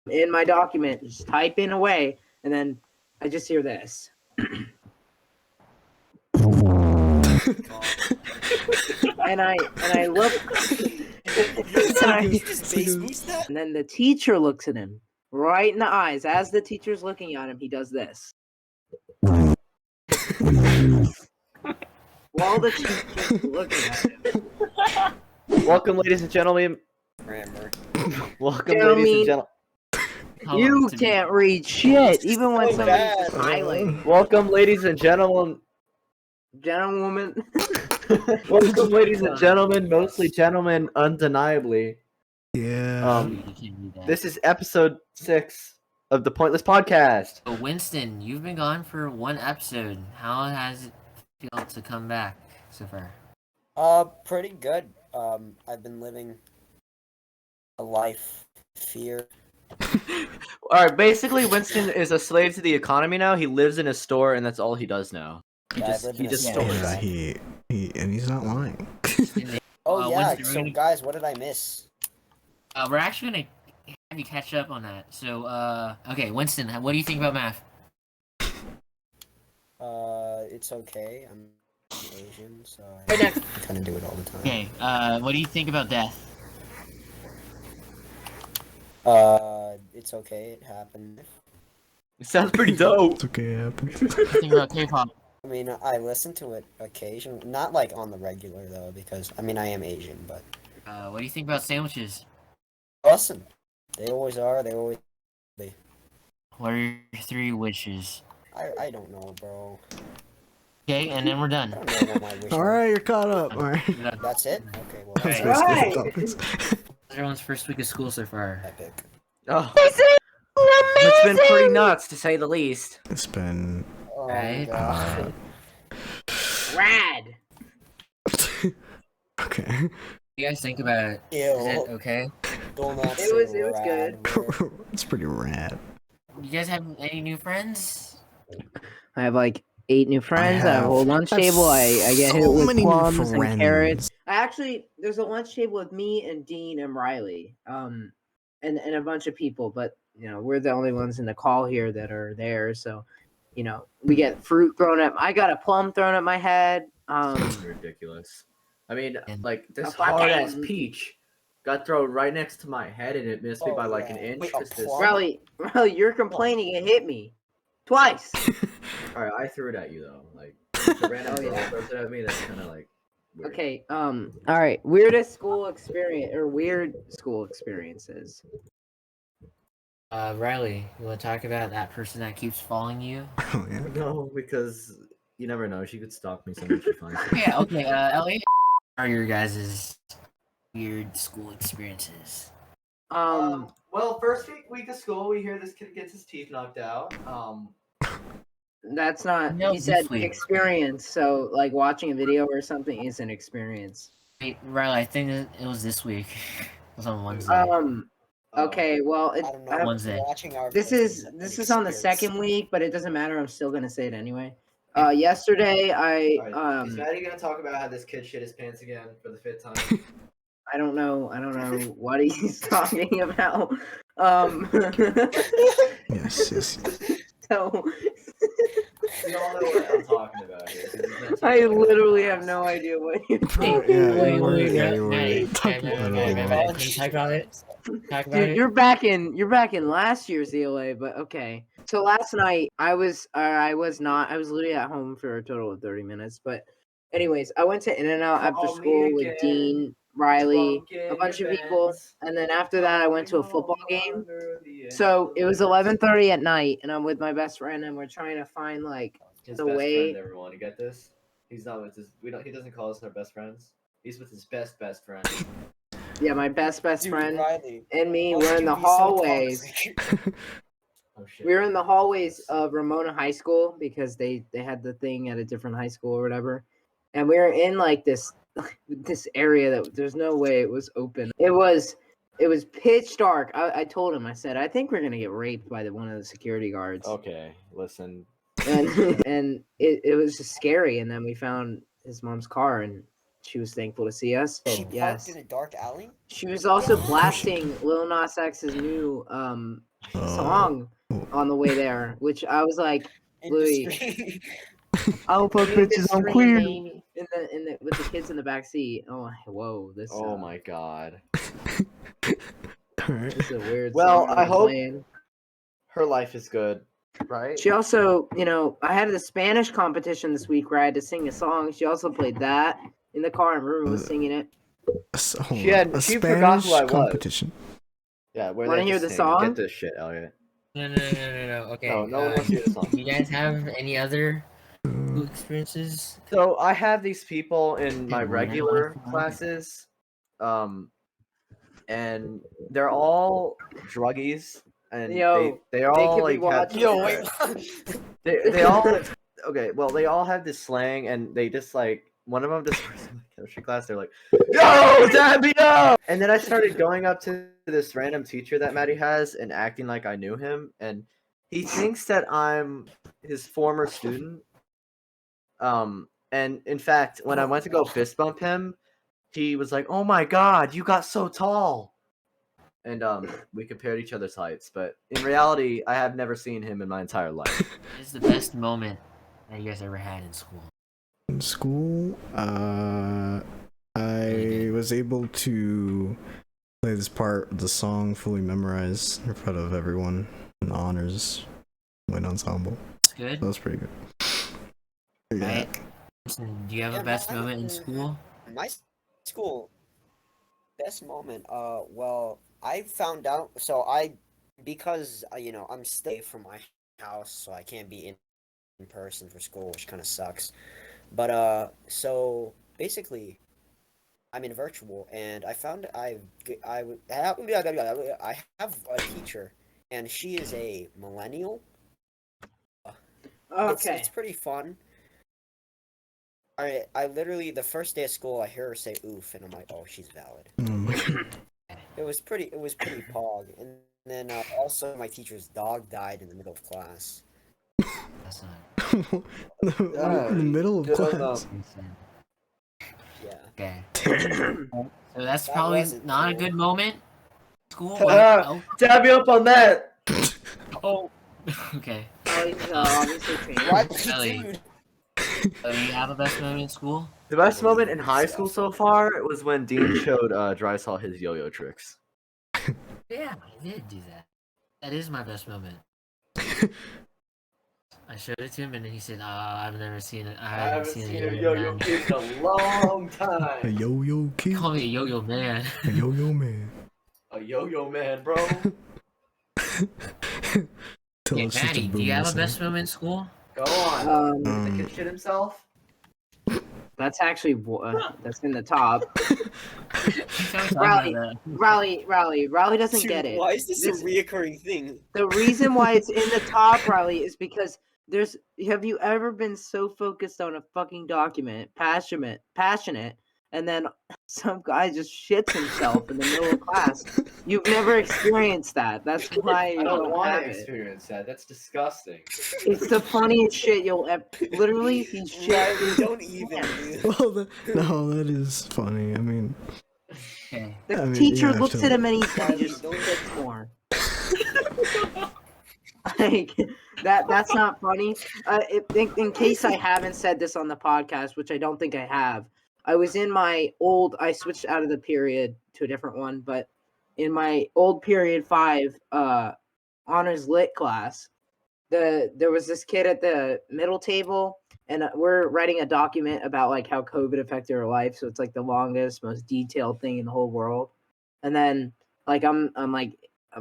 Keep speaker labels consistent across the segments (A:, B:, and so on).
A: in my document, just typing away, and then I just hear this. and I look, and then the teacher looks at him right in the eyes. As the teacher's looking at him, he does this. While the teacher's looking at him.
B: Welcome, ladies and gentlemen. Welcome, ladies and gentlemen.
A: You can't read shit, even when somebody's just highlighting.
B: Welcome, ladies and gentlemen.
A: Gentlewoman.
B: Welcome, ladies and gentlemen. Mostly gentlemen, undeniably.
C: Yeah.
B: This is episode 6 of the Pointless Podcast.
D: So Winston, you've been gone for one episode. How has it felt to come back so far?
E: Pretty good. I've been living a life of fear.
B: Alright, basically Winston is a slave to the economy now. He lives in a store and that's all he does now. He just stores.
C: Yeah, and he's not lying.
E: Oh yeah,
D: Winston,
E: so guys, what did I miss?
D: We're actually gonna have you catch up on that. So, okay, Winston, what do you think about math?
E: It's okay. I'm Asian, so I
A: Right next.
E: kind of do it all the time.
D: Okay, what do you think about death?
E: It's okay. It happened.
B: It sounds pretty dope.
C: It's okay, it happens.
D: What do you think about K-pop?
E: I mean, I listen to it occasionally, not like on the regular though, because I mean I am Asian, but
D: What do you think about sandwiches?
E: awesome. They always are. They always.
D: What are your 3 wishes?
E: I don't know, bro.
D: Okay, and then we're
E: I
D: done.
E: don't know what my wish.
C: Alright, you're caught up. Alright.
E: That's it. Okay. Well,
C: That's
E: that's
A: Right.
C: topics.
D: Everyone's first week of school so far.
E: epic.
B: Oh, it's been pretty nuts to say the least.
C: It's been
E: Oh
D: Right.
E: god.
A: Rad.
C: okay.
D: What do you guys think about it? Is it
E: Ew.
D: okay?
E: Do not
A: It
E: say
A: was
E: rad, bro.
C: It's pretty rad.
D: You guys have any new friends?
A: I have like 8 new friends. I have a
C: have-
A: whole lunch
C: I have
A: table. I get hit
C: so
A: with
C: many new
A: plums and
C: friends.
A: carrots. There's a lunch table with me and Dean and Riley, and a bunch of people. But you know, we're the only ones in the call here that are there. So, you know, we get fruit thrown at. I got a plum thrown at my head.
B: Ridiculous. I mean,
D: And-
B: like this
A: A fucking-
B: hard ass peach got thrown right next to my head and it missed me
E: Oh,
B: by like
E: yeah.
B: an inch.
E: Wait,
B: 'cause
E: a
B: this...
E: plum?
A: Riley, you're complaining. It hit me twice.
B: Alright, I threw it at you though. Like the random
A: Oh,
B: girl
A: yeah.
B: throws it at me. That's kind of like weird.
A: Okay. All right. Weirdest school experience or weird school experiences.
D: Riley, you want to talk about that person that keeps following you?
C: Oh, yeah.
B: No, because you never know. She could stalk me someone she finds.
D: Yeah, okay, Elliot. What are your guys' weird school experiences?
B: Well, first week of school, we hear this kid gets his teeth knocked out.
A: That's not.
D: No,
A: He said
D: this week.
A: experience. So like watching a video or something is an experience.
D: Wait, Riley, I think it was this week. It was on Wednesday.
A: Okay. Well,
E: I don't know.
D: Wednesday.
E: Watching our
A: this
E: videos
A: is
E: an
A: on the
E: experience.
A: second week, but it doesn't matter. I'm still gonna say it anyway. Yesterday
B: Alright, is Maddie gonna talk about how this kid shit his pants again for the 5th time?
A: I don't know what he's talking about.
C: Yes.
A: So
B: We all know what I'm talking about here. 'cause he's mentioned
A: I
B: it.
A: literally have no idea what you're talking
C: Yeah,
A: about.
C: you were talking about it.
D: Can you talk about it? Talk about
A: Dude,
D: it?
A: you're back in last year's ELA, but okay. So last night I was literally at home for a total of 30 minutes. But anyways, I went to In-N-Out after
B: Call me
A: school with
B: again.
A: Dean, Riley,
B: Drunk
A: a bunch
B: in
A: of
B: your
A: people,
B: Benz.
A: and then after that I went to a football game.
B: Under the
A: So it was
B: influence.
A: 11:30 at night, and I'm with my best friend, and we're trying to find like
B: His
A: the
B: best
A: way.
B: friend, everyone. You get this? He's not with his. He doesn't call us our best friends. He's with his best friend.
A: Yeah, my best
E: Dude,
A: friend
E: Riley,
A: and me.
E: why
A: We're
E: would
A: in
E: you
A: the
E: be so
A: hallways.
E: toxic?
B: Oh shit.
A: We were in the hallways of Ramona High School because they had the thing at a different high school or whatever, and we were in like this area that there's no way it was open. It was pitch dark. I told him, I said, I think we're gonna get raped by one of the security guards,
B: Okay, listen.
A: and and it was just scary. And then we found his mom's car, and she was thankful to see us.
E: She parked
A: Yes.
E: in a dark alley.
A: She was also blasting Lil Nas X's new song on the way there, which I was like, Louis,
E: Industry.
B: I'll fuck bitches, I'm queer.
A: in the with the kids in the back seat. Oh, whoa, this.
B: Oh my god.
C: Alright.
A: This is a weird.
B: Well,
A: song
B: I hope-
A: playing.
B: Her life is good, right?
A: She also, I had the Spanish competition this week where I had to sing a song. She also played that in the car, and Ruben was singing it.
C: So,
B: She had-
C: a
B: she forgot who
C: Spanish
B: I was.
C: competition.
B: Yeah, where
A: Wanna
B: they
A: hear
B: just
A: the
B: sing.
A: song?
B: Get this shit, Elliot.
D: No. Okay.
B: No, no one wants to hear the song.
D: You guys have any other school experiences?
B: So I have these people in my
D: Yeah,
B: regular
D: whatever.
B: classes, and they're all druggies, and
A: Yo,
B: they all
A: could be
B: like have,
A: watching-
E: Yo, wait.
B: they all okay. Well, they all have this slang, and they just like one of them just in my chemistry class. They're like, "Yo, Zabio!" And then I started going up to this random teacher that Maddie has and acting like I knew him, and he thinks that I'm his former student. And in fact, when I went to go fist bump him, he was like, "Oh my god, you got so tall." And we compared each other's heights, but in reality, I have never seen him in my entire life.
D: What is the best moment that you guys ever had in school?
C: In school, I was able to play this part of the song fully memorized in front of everyone in the honors win ensemble.
D: It's good.
C: That was pretty good. Yeah.
D: Right? Listen, do you have a best moment in school?
E: My school best moment. Well, I found out. So because I'm stay from my house, so I can't be in person for school, which kind of sucks. But so basically, I'm in virtual, and I found I have a teacher, and she is a millennial.
A: Okay.
E: It's pretty fun. I literally, the first day of school, I hear her say "oof," and I'm like, "Oh, she's valid."
C: Oh my god.
E: It was pretty pog. And then also my teacher's dog died in the middle of class.
D: That's not.
C: In the middle of
B: Good
C: class.
E: Yeah.
D: Okay. So that's
E: That
D: probably
E: wasn't
D: not a
E: cool.
D: good moment. School.
B: Dab me up on that.
D: Oh. Okay.
A: Oh, he's obviously changed.
E: What?
D: Ellie.
E: Dude.
D: So you have a best moment in school?
B: The best moment in high school so far was when Dean showed Drysdale his yo-yo tricks.
D: Yeah, I did do that. That is my best moment. I showed it to him, and then he said, I've never seen it. I haven't seen a yo-yo man."
B: kid in a long
C: A
B: time.
C: yo-yo kid.
D: Call me a yo-yo man.
C: A yo-yo man.
B: A yo-yo man, bro.
C: Tell
D: Hey,
C: us just
D: Maddie,
C: to
D: do you
C: boom
D: have a
C: this
D: best moment in school?
B: Go on. The
C: Um,
B: kid shit himself.
A: That's actually that's in the top.
D: Keep talking
A: Rowdy.
D: about that.
A: Rowdy doesn't
E: Dude,
A: get it.
E: why is this
A: This-
E: a reoccurring thing?
A: The reason why it's in the top, Riley, is because have you ever been so focused on a fucking document, passionate, and then some guy just shits himself in the middle of class? You've never experienced that. That's why you
B: I don't
A: don't
B: want
A: have
B: to
A: it.
B: experience that. That's disgusting.
A: It's the funniest shit you'll ever. Literally, he shit.
E: Riley, don't even. Dude.
C: well, no, that is funny. I mean,
D: Okay.
A: The
C: I mean,
A: teacher
C: yeah,
A: looks
C: totally.
A: at him and he
E: Riley,
A: just
E: don't
A: shits more. Like that's not funny. In case I haven't said this on the podcast, which I don't think I have, I was in my old. I switched out of the period to a different one, but in my old period 5 honors lit class, there was this kid at the middle table, and we're writing a document about like how COVID affected our life. So it's like the longest, most detailed thing in the whole world. And then like I'm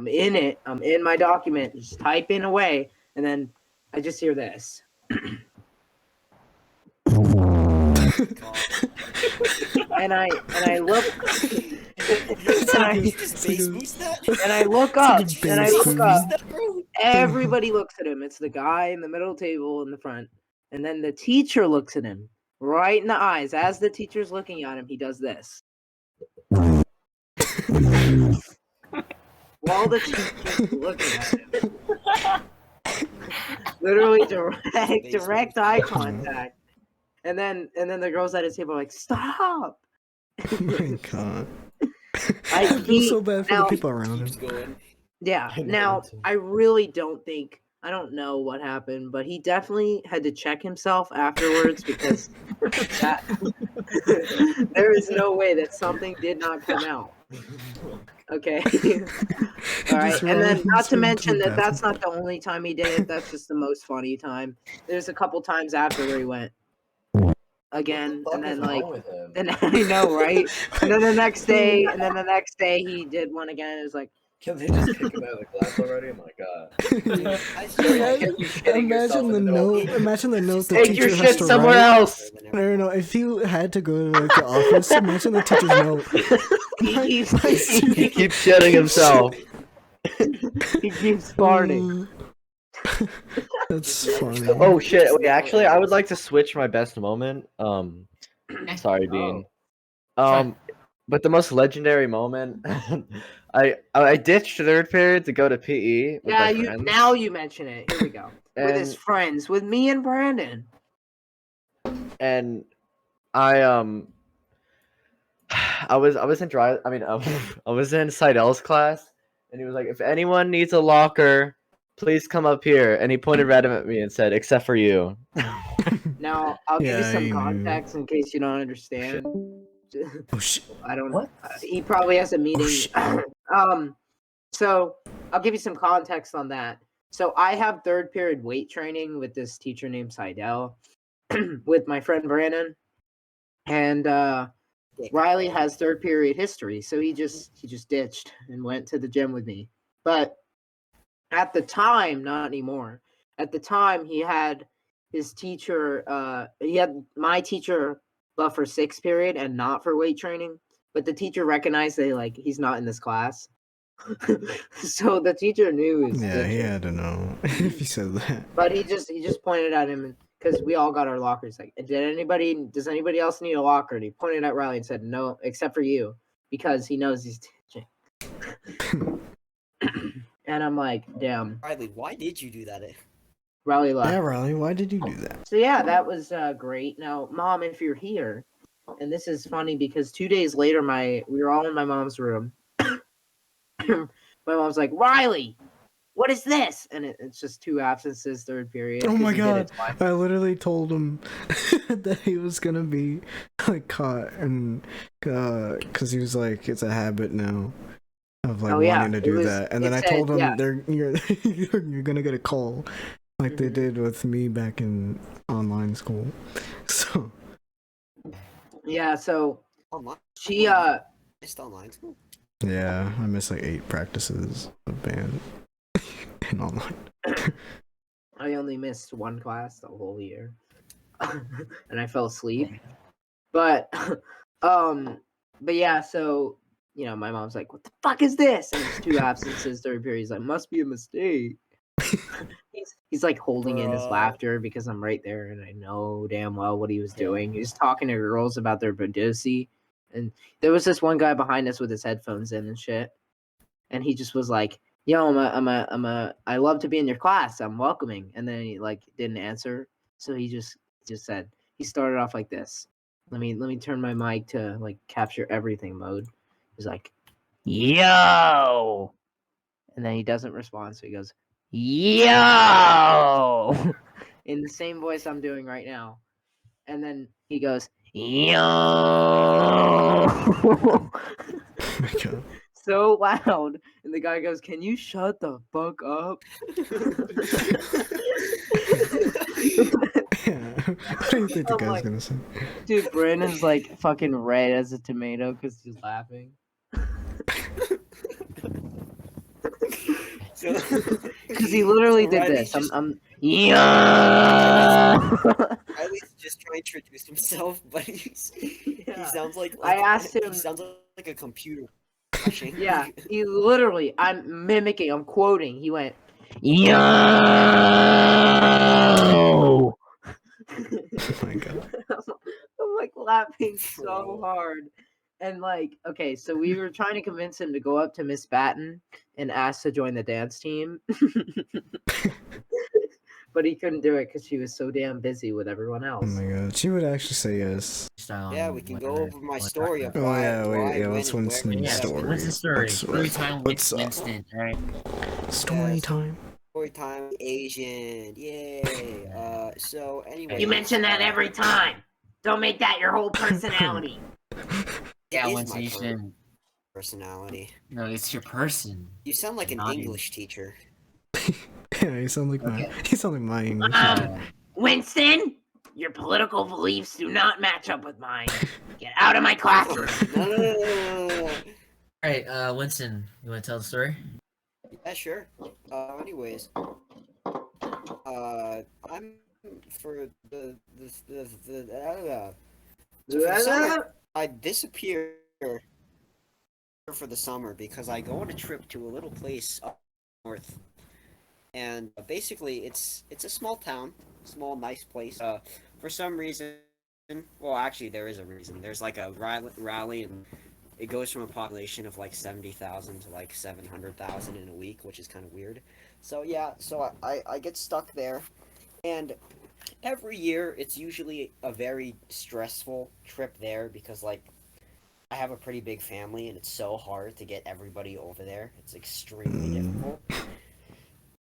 A: in it. I'm in my document, just typing away, and then I just hear this. and I look
E: Just bass boost that?
A: and I look up
C: like a
A: and I
C: bass
A: look up.
E: That, bro?
A: Everybody looks at him. It's the guy in the middle table in the front. And then the teacher looks at him right in the eyes. As the teacher's looking at him, he does this. While the teacher's looking at him. Literally direct eye contact. And then the girls at his table are like, stop.
C: Oh my god.
A: I
C: I feel so bad for
A: now-
C: the people around him.
E: Keeps going.
A: Yeah.
B: I know,
A: Now
B: me too.
A: I really I don't know what happened, but he definitely had to check himself afterwards because that there is no way that something did not come out. Okay. All right.
C: Just
A: And then
C: runs
A: not to
C: into
A: mention
C: the
A: that that's
C: bathroom.
A: not the only time he did it. That's just the most funny time. There's a couple times after where he went again,
B: What
A: and
B: the fuck
A: then
B: is
A: like
B: wrong with him?
A: then I know, right? And then the next day, he did one again. It was like,
B: Can they just kick him out of the class already? Oh my god.
E: I
C: Imagine,
B: You shitting yourself
C: imagine
B: in
C: the
B: the middle
C: note.
B: of-
C: Imagine the note the
A: take
C: teacher
A: your
C: has
A: shit
C: to
A: somewhere
C: write.
A: else.
C: No. If you had to go to like the office, imagine the teacher's note.
A: He
C: My
A: keeps,
C: student-
B: He keeps shitting himself.
A: he keeps farting.
C: That's
E: Just
C: funny.
E: never-
B: Oh shit!
E: Just
B: Wait,
E: never
B: actually, I would
E: ends.
B: like to switch my best moment. Sorry, Dean. But the most legendary moment, I ditched third period to go to PE with
A: Yeah,
B: my friends.
A: now you mention it. Here we go. With his
B: And-
A: friends, with me and Brandon.
B: and I I was in I was in Seidel's class, and he was like, if anyone needs a locker, please come up here. And he pointed right at me and said, except for you.
A: Now I'll give you
C: Yeah,
A: some
C: he knew.
A: context in case you don't understand.
C: Oh shit.
A: I don't.
B: What?
A: He probably has a meeting.
C: shit.
A: So I'll give you some context on that. So I have third period weight training with this teacher named Seidel, with my friend Brandon, and Riley has third period history. So he just ditched and went to the gym with me. But at the time, not anymore. At the time, he had his teacher. He had my teacher left for sixth period and not for weight training. But the teacher recognized that like he's not in this class. So the teacher knew he was
C: Yeah, he
A: ditching.
C: had to know if he said that.
A: But he just pointed at him because we all got our lockers. Like, does anybody else need a locker? And he pointed at Riley and said, no, except for you, because he knows he's ditching. And I'm like, damn.
E: Riley, why did you do that?
A: Riley left.
C: Yeah, Riley, why did you do that?
A: So yeah, that was great. Now, Mom, if you're here, and this is funny because 2 days later, we were all in my mom's room. My mom's like, Riley, what is this? And it's just 2 absences, third period.
C: Oh
A: 'cause
C: my
A: he did
C: god!
A: it twice.
C: I literally told him that he was gonna be like caught, and because he was like, it's a habit now of like
A: Oh, yeah,
C: wanting to
A: it
C: do
A: was-
C: that. And then
A: it
C: I
A: said-
C: told him
A: yeah.
C: you're gonna get a call, like they
A: Mhm.
C: did with me back in online school. So
A: Yeah, so
E: Online?
A: she
E: Missed online school?
C: yeah, I missed like 8 practices of band and online.
A: I only missed 1 class the whole year. And I fell asleep. But but yeah, so you know, my mom's like, what the fuck is this? And it's 2 absences, third period. He's like, must be a mistake. He's like holding in his
E: Bruh.
A: laughter because I'm right there and I know damn well what he was doing. He was talking to girls about their Badusi. And there was this one guy behind us with his headphones in and shit. And he just was like, yo, I love to be in your class. I'm welcoming. And then he like didn't answer. So he just said, he started off like this. Let me turn my mic to like capture everything mode. He's like, yo. And then he doesn't respond. So he goes, yo. In the same voice I'm doing right now. And then he goes, yo.
C: Oh my god.
A: So loud. And the guy goes, can you shut the fuck up?
C: Yeah. What do you think the
A: I'm
C: guy's
A: like-
C: gonna say?
A: Dude, Brandon's like fucking red as a tomato because he's laughing. Because he literally did
E: Riley's
A: this.
E: just-
A: I'm yeah.
E: Riley's just trying to introduce himself, but he sounds like
A: I asked
E: he
A: him-
E: sounds like a computer. crashing.
A: Yeah, he literally. I'm mimicking. I'm quoting. He went, yo.
C: Oh my god.
A: I'm like laughing so
E: Bro.
A: hard. And like, okay, so we were trying to convince him to go up to Miss Batten and ask to join the dance team. but he couldn't do it because she was so damn busy with everyone
C: Oh
A: else.
C: my god, she would actually say yes.
E: Yeah, we can go over my story of
C: Oh
E: why,
C: yeah,
E: why,
C: wait, yeah,
E: when,
C: let's
E: and where
C: Winston's
E: we
D: Yeah,
E: met up.
C: story.
D: what's the story?
C: What's
D: Story time with
C: what's
D: Winston, alright?
C: story time?
E: Story time, Asian, yay. So anyway,
A: You mention that every time. Don't make that your whole personality.
D: Yeah,
E: it is
D: Winston,
E: my
D: you should.
E: personality.
D: No, it's your person.
E: You sound like an
D: Not
E: English teacher.
C: Yeah, you sound like
D: Okay.
C: my English.
A: Winston, your political beliefs do not match up with mine. Get out of my classroom.
E: No.
D: Alright, Winston, you want to tell the story?
E: Yeah, sure. Anyways, I'm for so for the summer, I disappear for the summer because I go on a trip to a little place up north, and basically it's a small town, small nice place. For some reason, well, actually there is a reason. There's like a rally and it goes from a population of like 70,000 to like 700,000 in a week, which is kind of weird. So yeah, so I get stuck there, and every year it's usually a very stressful trip there because like I have a pretty big family and it's so hard to get everybody over there. It's extremely difficult.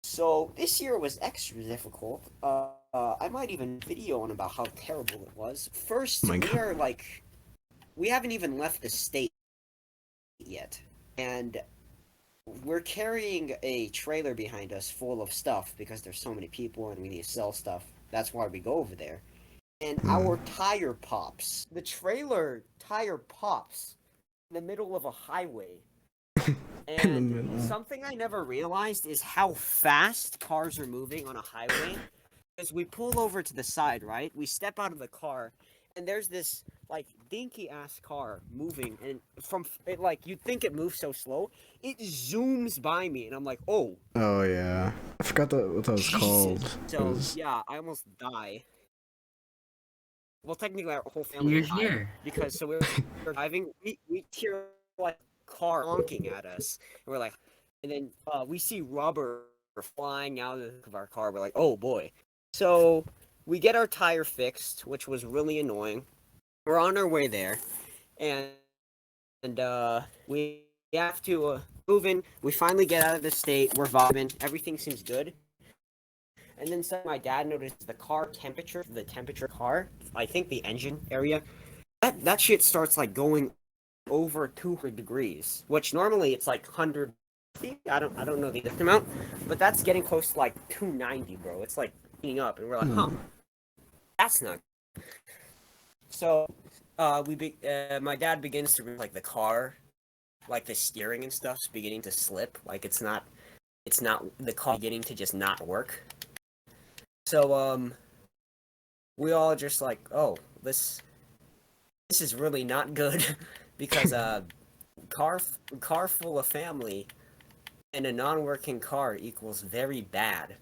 E: So this year was extra difficult. I might even video on about how terrible it was. First,
C: Oh my God.
E: we haven't even left the state yet, and we're carrying a trailer behind us full of stuff because there's so many people and we need to sell stuff. That's why we go over there. And our tire pops. The trailer tire pops in the middle of a highway.
C: In the
E: And
C: middle.
E: something I never realized is how fast cars are moving on a highway. Because we pull over to the side, right? We step out of the car, and there's this like dinky ass car moving, and from it like you'd think it moves so slow, it zooms by me, and I'm like, oh.
C: Oh yeah, I forgot what that was
E: Jesus.
C: called. It
E: So
C: was-
E: yeah, I almost die. Well, technically, our whole family
D: You're
E: died
D: here.
E: because so we're driving. We hear like car honking at us, and we're like, and then we see rubber flying out of our car. We're like, oh boy. So we get our tire fixed, which was really annoying. We're on our way there, and we have to move in. We finally get out of the state. We're vibing. Everything seems good. And then suddenly my dad noticed the car temperature, the temperature car, I think the engine area, that shit starts like going over 200 degrees, which normally it's like 100. I don't know the exact amount, but that's getting close to like 290, bro. It's like heating up, and we're like, huh, that's not. So, my dad begins to like the car, like the steering and stuff's beginning to slip, like it's not the car beginning to just not work. So, we all just like, oh, this is really not good, because car full of family and a non-working car equals very bad.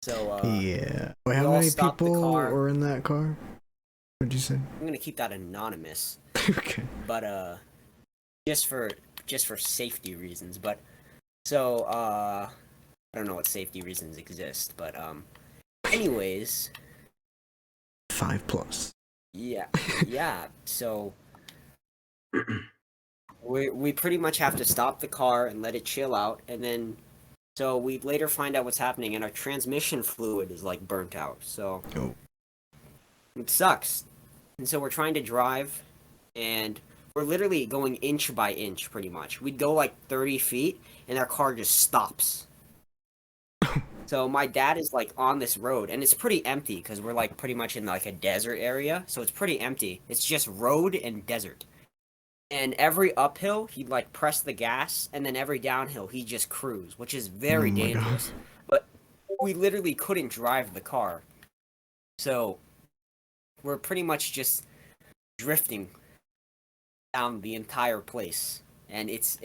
E: So,
C: yeah. Wait,
E: we
C: how
E: all
C: many
E: stopped the
C: people
E: car.
C: were in that car? What'd you say?
E: I'm gonna keep that anonymous,
C: Okay.
E: but just for safety reasons. But so, I don't know what safety reasons exist, but anyways.
C: 5+.
E: Yeah, yeah. So we pretty much have to stop the car and let it chill out, and then so we later find out what's happening, and our transmission fluid is like burnt out. So it sucks. And so we're trying to drive, and we're literally going inch by inch, pretty much. We'd go like 30 feet, and our car just stops. So my dad is like on this road, and it's pretty empty because we're like pretty much in like a desert area, so it's pretty empty. It's just road and desert. And every uphill, he'd like press the gas, and then every downhill, he'd just cruise, which is very
C: Oh my God.
E: dangerous. But we literally couldn't drive the car, so we're pretty much just drifting down the entire place, and it's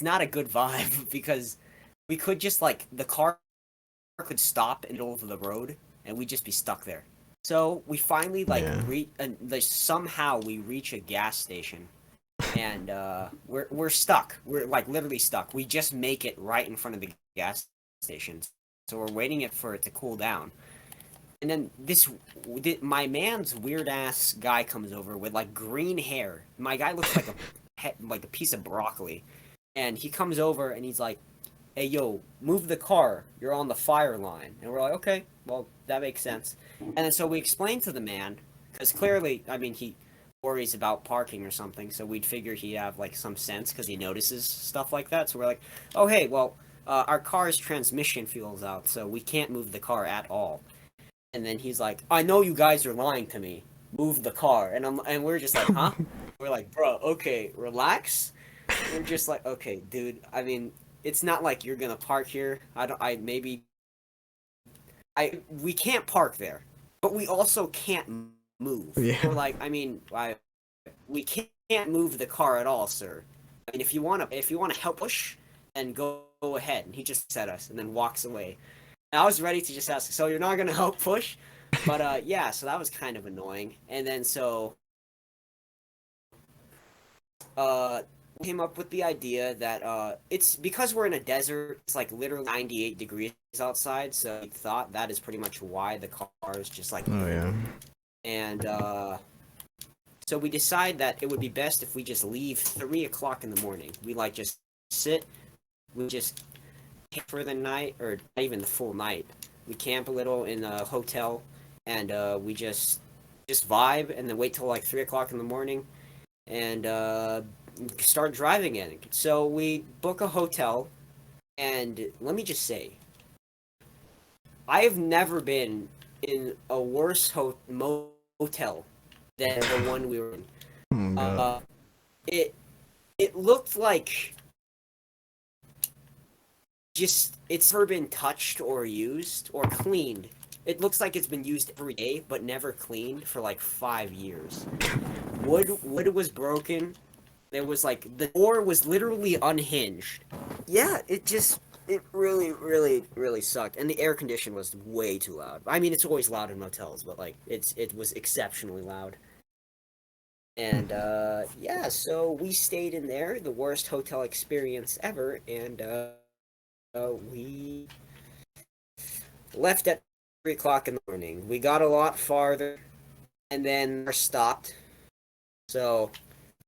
E: not a good vibe because we could just like the car could stop in the middle of the road and we'd just be stuck there. So we finally like somehow we reach a gas station, and we're stuck. We're like literally stuck. We just make it right in front of the gas station. so we're waiting for it to cool down. And then my man's weird ass guy comes over with like green hair. My guy looks like a piece of broccoli, and he comes over and he's like, "Hey, yo, move the car. You're on the fire line." And we're like, "Okay, well that makes sense." And then so we explain to the man, because clearly, I mean, he worries about parking or something, so we'd figure he'd have like some sense because he notices stuff like that. So we're like, "Oh, hey, well, our car's transmission fuel's out, so we can't move the car at all." And then he's like, "I know you guys are lying to me. Move the car." And we're just like, "Huh?" We're like, "Bro, okay, relax." We're just like, "Okay, dude. I mean, it's not like you're gonna park here. We can't park there, but we also can't move."
C: Yeah.
E: We're like, "I mean, we can't move the car at all, sir. I mean, if you wanna help push, then go ahead." And he just said us and then walks away. I was ready to just ask, "So you're not gonna help push?" But yeah, so that was kind of annoying. And then so we came up with the idea that it's because we're in a desert, it's like literally 98 degrees outside, so we thought that is pretty much why the car is just like
C: Oh yeah.
E: and so we decide that it would be best if we just leave 3 o'clock in the morning. We like just sit, we just for the night, or not even the full night. We camp a little in a hotel, and we just vibe, and then wait till like 3 o'clock in the morning, and start driving in. So we book a hotel, and let me just say, I have never been in a worse motel than the one we were in.
C: Oh god.
E: It looked like it's never been touched or used or cleaned. It looks like it's been used every day, but never cleaned for like 5 years. Wood was broken. There was like, the door was literally unhinged. Yeah, it really, really, really sucked. And the air condition was way too loud. I mean, it's always loud in motels, but like, it was exceptionally loud. And yeah, so we stayed in there, the worst hotel experience ever, and we left at 3 o'clock in the morning. We got a lot farther, and then stopped. So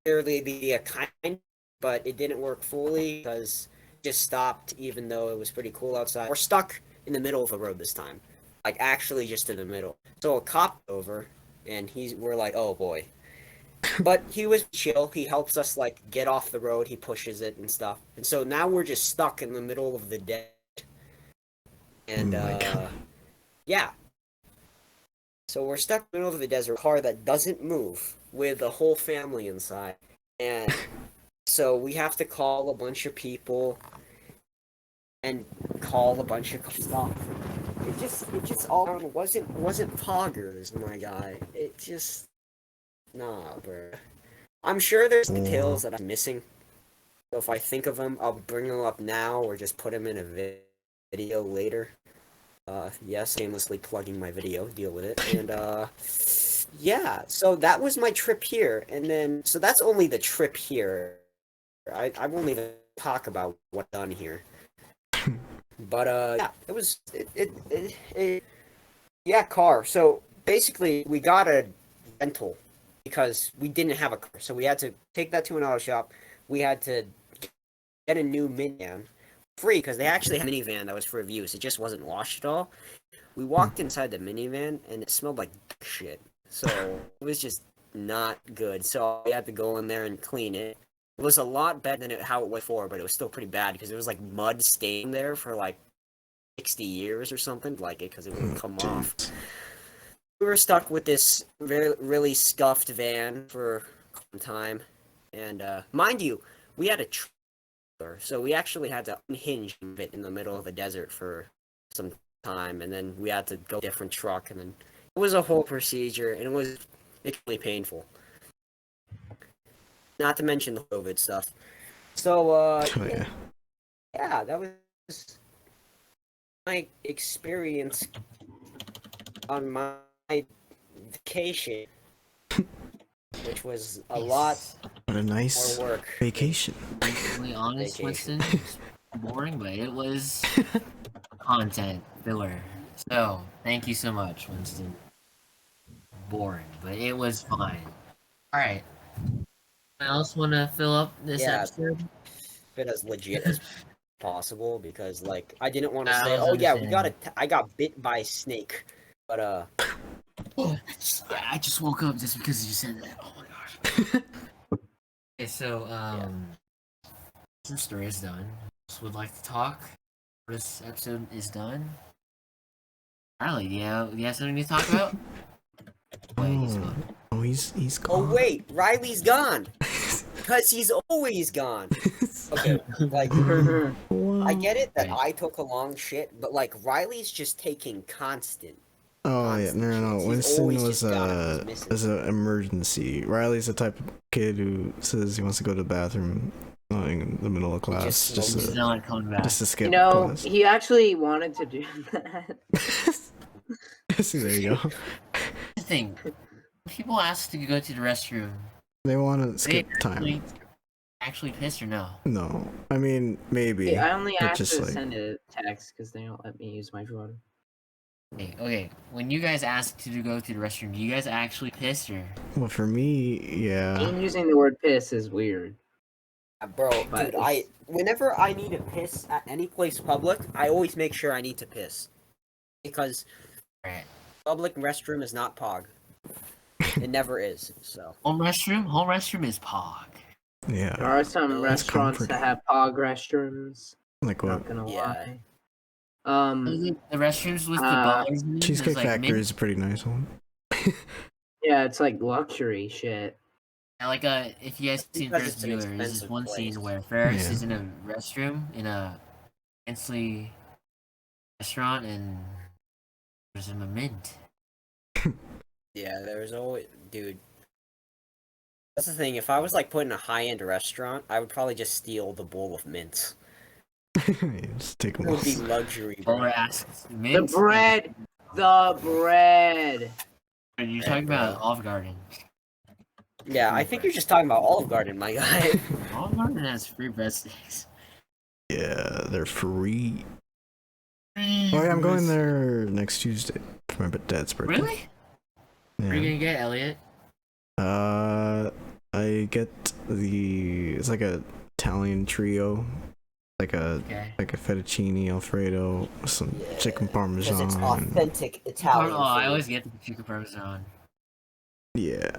E: clearly the kind, but it didn't work fully because it just stopped, even though it was pretty cool outside. We're stuck in the middle of the road this time, like actually just in the middle. So a cop over, and we're like, "Oh boy." But he was chill. He helps us like get off the road. He pushes it and stuff. And so now we're just stuck in the middle of the desert. And yeah. So we're stuck in the middle of the desert, car that doesn't move, with a whole family inside. And so we have to call a bunch of people and call a bunch of stuff. It just all wasn't poggers, my guy. It just, nah, bro. I'm sure there's details that I'm missing. So if I think of them, I'll bring them up now or just put them in a video later. Yes, shamelessly plugging my video, deal with it. And yeah, so that was my trip here. And then, so that's only the trip here. I won't even talk about what's done here. But yeah, it was yeah, car. So basically, we got a rental because we didn't have a car, so we had to take that to an auto shop. We had to get a new minivan, free, because they actually had a minivan that was for reviews. It just wasn't washed at all. We walked inside the minivan and it smelled like shit. So it was just not good. So we had to go in there and clean it. It was a lot better than how it was before, but it was still pretty bad because it was like mud staying there for like 60 years or something like it, because it wouldn't come off. We were stuck with this really scuffed van for some time, and mind you, we had a trailer, so we actually had to unhinge it in the middle of the desert for some time, and then we had to go to a different truck, and then it was a whole procedure, and it was extremely painful. Not to mention the COVID stuff. So yeah, that was my experience on my vacation, which was a lot
C: What a nice
E: more work.
C: vacation.
D: To be honest,
E: Vacation.
D: Winston, it's boring, but it was content filler. So, thank you so much, Winston. Boring, but it was fine. Alright. Anyone else want to fill up this
E: Yeah.
D: episode?
E: Bit as legit as possible because like I didn't want to
D: I
E: say,
D: was
E: oh yeah, we got
D: understanding.
E: I got bit by a snake, but
D: I just woke up just because you said that. Oh my gosh. Okay, so, since story is done, else would like to talk? This episode is done. Riley, yeah, you have something to talk about? Wait, he's gone.
C: Oh, he's
E: oh
C: gone.
E: wait, Riley's gone because he's always gone. Okay, like
C: Wow.
E: I get it that
D: Right.
E: I took a long shit, but like Riley's just taking constant.
C: Oh yeah, no, no.
E: He's
C: Winston
E: always
C: was
E: just gone. He's missing.
C: an emergency. Riley's the type of kid who says he wants to go to the bathroom in the middle of class,
E: just
C: just
D: He's
C: to,
D: not coming back.
C: just to skip
A: You know,
C: class.
A: he actually wanted to do that.
C: See, there you go.
D: The thing, people ask to go to the restroom.
C: They want to
D: They
C: skip time.
D: actually piss or no?
C: No, I mean maybe.
A: I only
C: but
A: asked
C: just
A: to
C: like
A: send a text because they don't let me use my phone.
D: Okay. When you guys ask to go to the restroom, do you guys actually piss or?
C: well, for me, yeah.
A: Even using the word piss is weird.
E: Bro,
A: But
E: dude, whenever I need to piss at any place public, I always make sure I need to piss because
D: Right.
E: public restroom is not pog. It never is. So
D: Home restroom is pog.
C: Yeah.
A: There are some
E: It's
A: restaurants that
C: comforting.
A: have pog restrooms.
C: Like what?
A: Not gonna
E: Yeah.
A: lie.
D: The restrooms with the
A: Uh,
D: bars in them,
C: Cheesecake
D: there's, like,
C: Factory is a pretty nice one.
A: yeah, it's like luxury shit.
D: Like if you guys seen
E: Because
D: Ferris
E: it's an
D: Bueller, there's this
E: expensive
D: one
E: place.
D: scene where Ferris
C: Yeah.
D: is in a restroom in a fancy restaurant and there's him a mint.
E: yeah, there's always dude. That's the thing. If I was like put in a high-end restaurant, I would probably just steal the bowl of mints.
C: Just take them
E: It would
C: off.
E: be luxury.
D: Or
E: Bro.
D: asks
A: The
D: mint.
A: bread! The bread!
D: Are you talking about Olive Garden?
E: Yeah, I think you're just talking about Olive Garden, my guy.
D: Olive Garden has free breadsticks.
C: Yeah, they're free. Oh yeah, I'm going there next Tuesday for my dad's birthday.
D: Really? What are you
C: Yeah.
D: gonna get, Elliot?
C: I get it's like a Italian trio, like a
D: Okay.
C: fettuccine alfredo, some chicken
E: Because
C: parmesan.
E: it's authentic
D: Oh,
E: Italian.
D: I
E: food.
D: always get the chicken parmesan.
C: Yeah.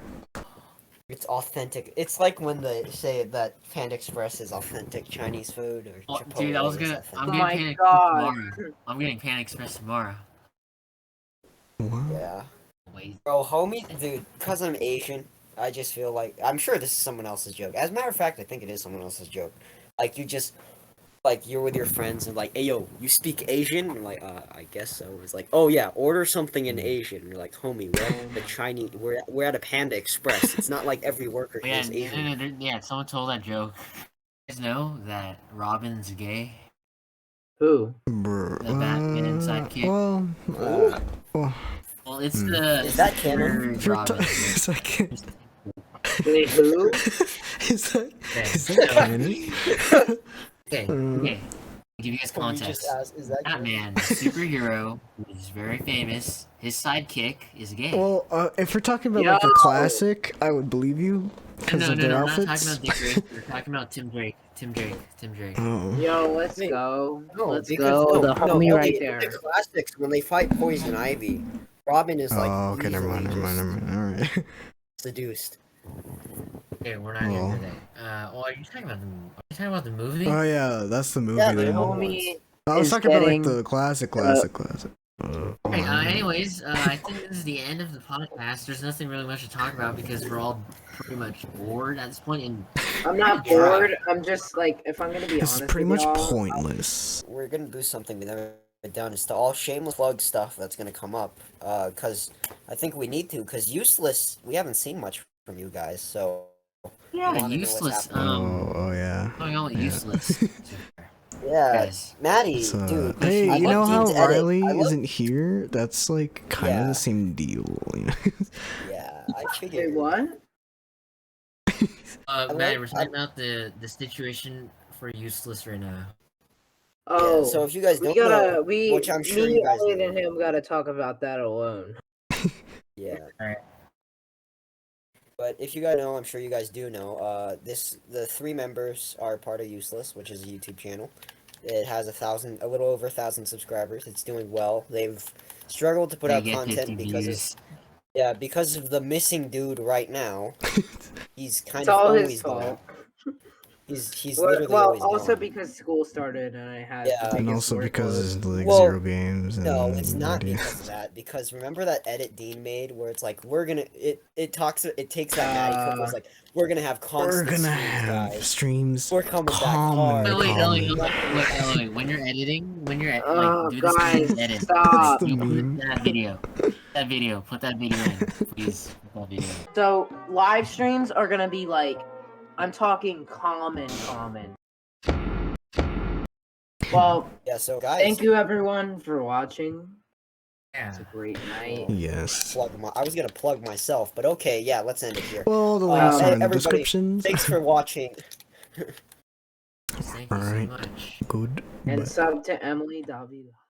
E: It's authentic. It's like when they say that Panda Express is authentic Chinese food or
D: Oh,
E: Chipotle.
D: dude, I was
E: is
D: gonna.
E: authentic.
D: I'm
A: Oh
D: getting
A: my
D: Panda Express
A: God.
D: tomorrow. I'm getting Panda Express tomorrow.
C: What?
E: Yeah.
D: Wait.
E: Bro, homie, dude, because I'm Asian, I just feel like I'm sure this is someone else's joke. As a matter of fact, I think it is someone else's joke. Like you just like you're with your friends and like, hey yo, you speak Asian? And like, I guess so. It's like, oh yeah, order something in Asian. And you're like, homie, we're at the Chinese we're at a Panda Express. It's not like every worker
D: Yeah,
E: is Asian.
D: yeah, someone told that joke. You guys know that Robin's gay?
A: Who?
C: Brr,
D: The Batman sidekick.
C: well,
D: Well, it's
C: Hmm.
D: the
E: Is that canon?
D: third
C: for
D: Robin.
C: second.
A: Wait, who?
C: Is that
D: Okay.
C: canon?
D: Okay,
C: Mm.
D: okay. I'll give you guys
E: Homie just
D: context.
E: asked, is that canon?
D: Batman, the superhero, who's very famous. His sidekick is gay.
C: Well, if we're talking about like the
A: Yo!
C: classic, I would believe you because
D: no,
C: of
D: no,
C: their
D: no, we're not
C: outfits.
D: talking about Dick Drake. We're talking about Tim Drake. Tim Drake.
C: Oh.
A: Yo, let's
E: Wait,
A: go.
E: No,
A: Let's
E: because
A: go.
E: no,
A: The
E: no,
A: homie right
E: Elliot, in
A: there.
E: the classics, when they fight Poison Ivy, Robin is like
C: Oh, okay, never mind. All right.
E: seduced.
D: Okay, we're not here
C: Well.
D: today. Well, are you talking about the movie?
C: Oh yeah, that's the movie.
E: Yeah,
A: The
E: the
C: then.
A: homie
C: I was
A: is
C: talking about like
A: getting,
C: the classic.
D: Okay, anyways, I think this is the end of the podcast. There's nothing really much to talk about because we're all pretty much bored at this point. And
A: I'm not bored. I'm just like, if I'm gonna be
C: This is
A: honest
C: pretty
A: with
C: much
A: y'all,
C: pointless.
E: We're gonna do something we never done. It's the all shameless plug stuff that's gonna come up. Cause I think we need to. Cause Useless, we haven't seen much from you guys. So
D: yeah,
E: wanna know what's
D: Useless.
E: happening.
C: Oh yeah.
D: What's going on with
C: Yeah.
D: Useless?
E: yeah,
D: Guys,
E: Maddie,
C: So,
E: dude.
C: hey,
E: I
C: you know
E: love
C: how
E: Dean's edit.
C: Riley
E: I love-
C: isn't here? That's like kind of
E: Yeah.
C: the same deal. You know?
E: Yeah, I
A: wait,
E: figured.
A: what?
D: Maddie, we're
E: like-
D: talking about the situation for Useless right now.
A: Oh,
E: So if you guys
A: we
E: don't
A: gotta
E: know,
A: we
E: which I'm sure
A: me,
E: you guys
A: Elliot,
E: know.
A: and him gotta talk about that alone.
E: Yeah.
D: Alright.
E: But if you guys know, I'm sure you guys do know. The 3 members are part of Useless, which is a YouTube channel. It has a little over 1,000 subscribers. It's doing well. They've struggled to put
D: They
E: out
D: get 50
E: content
D: views.
E: because of the missing dude right now. He's kind
A: It's
E: of
A: all his
E: always gone.
A: fault.
E: He's
A: Well,
E: literally always
A: also
E: gone.
A: because school started and I had
E: Yeah.
A: the
C: And
A: biggest
C: also because
A: workload.
C: there's like
E: Well,
C: 0 games and
E: No, it's not
C: idea.
E: because of that. Because remember that edit Dean made where it's like it takes that Maddie clip was like we're gonna have
C: We're
E: constant
C: gonna
E: streams,
C: have
E: guys.
C: streams.
E: We're coming back
C: Common,
E: hard.
D: Wait, Ellie,
C: common.
D: Ellie, when you're editing,
A: Oh,
D: do this
A: guys,
D: edit.
A: stop.
C: The
D: You
C: meme.
D: put that video. Put that video in, please. Put that video.
A: So live streams are gonna be like, I'm talking common. Well,
E: Yeah, so guys,
A: thank you everyone for watching.
D: Yeah.
A: It's a great night.
C: Yes.
E: I was gonna plug myself, but okay, yeah, let's end it here.
C: Well, the links are in the
E: everybody,
C: descriptions.
E: Thanks for watching.
D: Thank you so
C: Alright.
D: much.
C: Good.
A: And
C: Bye.
A: sub to Emily David.